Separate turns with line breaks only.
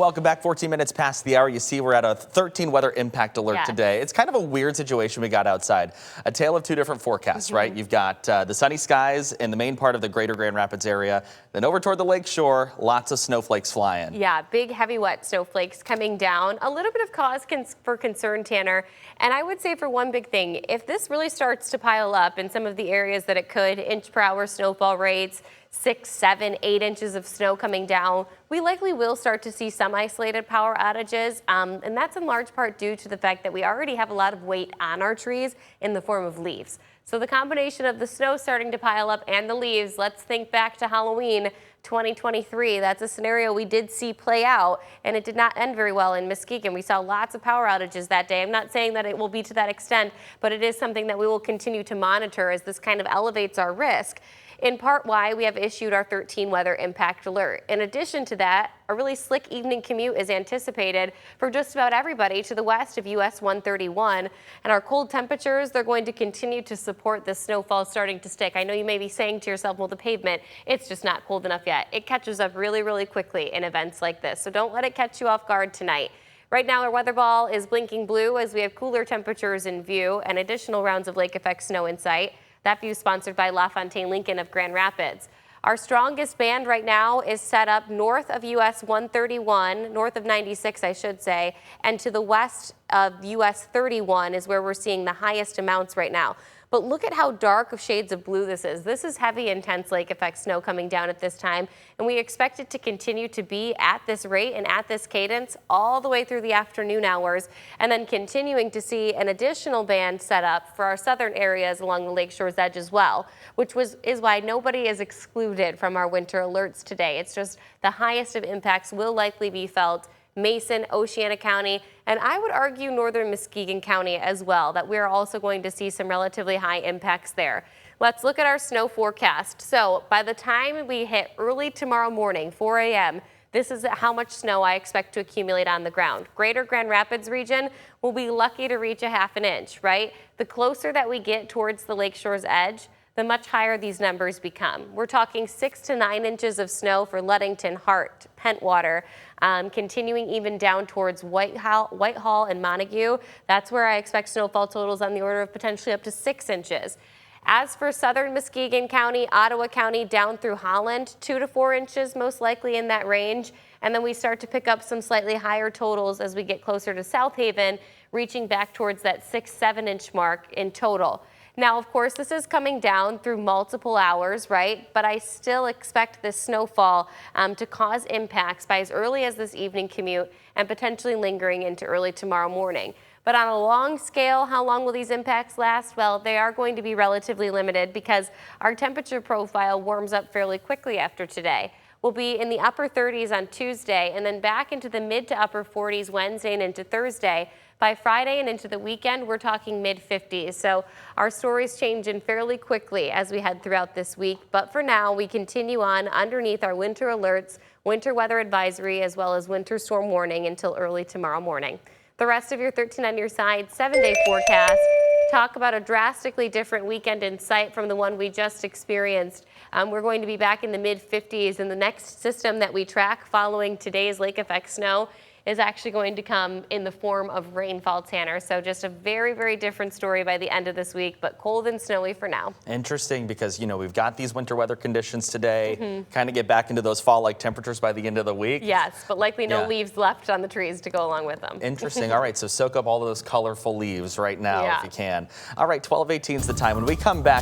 welcome back. 14 minutes past the hour. You see we're at a 13 weather impact alert today. It's kind of a weird situation we got outside. A tale of two different forecasts, right? You've got the sunny skies in the main part of the greater Grand Rapids area. Then over toward the Lakeshore, lots of snowflakes flying.
Yeah, big, heavy, wet snowflakes coming down. A little bit of cause for concern, Tanner. And I would say for one big thing, if this really starts to pile up in some of the areas that it could, inch per hour snowfall rates, 6, 7, 8 inches of snow coming down, we likely will start to see some isolated power outages. And that's in large part due to the fact that we already have a lot of weight on our trees in the form of leaves. So the combination of the snow starting to pile up and the leaves, let's think back to Halloween 2023. That's a scenario we did see play out, and it did not end very well in Muskegon. We saw lots of power outages that day. I'm not saying that it will be to that extent, but it is something that we will continue to monitor as this kind of elevates our risk. In part why we have issued our 13 weather impact alert. In addition to that, a really slick evening commute is anticipated for just about everybody to the west of US 131. And our cold temperatures, they're going to continue to support the snowfall starting to stick. I know you may be saying to yourself, well, the pavement, it's just not cold enough yet. It catches up really, really quickly in events like this. So don't let it catch you off guard tonight. Right now, our weather ball is blinking blue as we have cooler temperatures in view and additional rounds of lake effect snow in sight. That view is sponsored by LaFontaine Lincoln of Grand Rapids. Our strongest band right now is set up north of US 131, north of 96, I should say, and to the west of US 31 is where we're seeing the highest amounts right now. But look at how dark of shades of blue this is. This is heavy, intense lake effect snow coming down at this time, and we expect it to continue to be at this rate and at this cadence all the way through the afternoon hours, and then continuing to see an additional band set up for our southern areas along the Lakeshore's edge as well, which is why nobody is excluded from our winter alerts today. It's just the highest of impacts will likely be felt Mason, Oceana County, and I would argue northern Muskegon County as well, that we're also going to see some relatively high impacts there. Let's look at our snow forecast. So by the time we hit early tomorrow morning, 4 a.m., this is how much snow I expect to accumulate on the ground. Greater Grand Rapids region will be lucky to reach a ½ an inch, right? The closer that we get towards the Lakeshore's edge, the much higher these numbers become. We're talking 6 to 9 inches of snow for Ludington, Hart, Pentwater, continuing even down towards Whitehall and Montague. That's where I expect snowfall totals on the order of potentially up to 6 inches. As for southern Muskegon County, Ottawa County, down through Holland, 2 to 4 inches most likely in that range. And then we start to pick up some slightly higher totals as we get closer to South Haven, reaching back towards that 6-7 inch mark in total. Now, of course, this is coming down through multiple hours, right? But I still expect this snowfall to cause impacts by as early as this evening commute and potentially lingering into early tomorrow morning. But on a long scale, how long will these impacts last? Well, they are going to be relatively limited because our temperature profile warms up fairly quickly after today. We'll be in the upper 30s on Tuesday and then back into the mid to upper 40s Wednesday and into Thursday. By Friday and into the weekend, we're talking mid 50s. So our stories change in fairly quickly as we head throughout this week. But for now, we continue on underneath our winter alerts, winter weather advisory, as well as winter storm warning until early tomorrow morning. The rest of your 13 on your side 7-day forecast talk about a drastically different weekend in sight from the one we just experienced. We're going to be back in the mid 50s, and the next system that we track following today's lake effect snow is actually going to come in the form of rainfall, Tanner. So just a very, very different story by the end of this week, but cold and snowy for now.
Interesting because, you know, we've got these winter weather conditions today, kind of get back into those fall-like temperatures by the end of the week.
Yes, but likely no leaves left on the trees to go along with them.
Interesting. All right, so soak up all of those colorful leaves right now if you can. All right, 12:18 is the time. When we come back,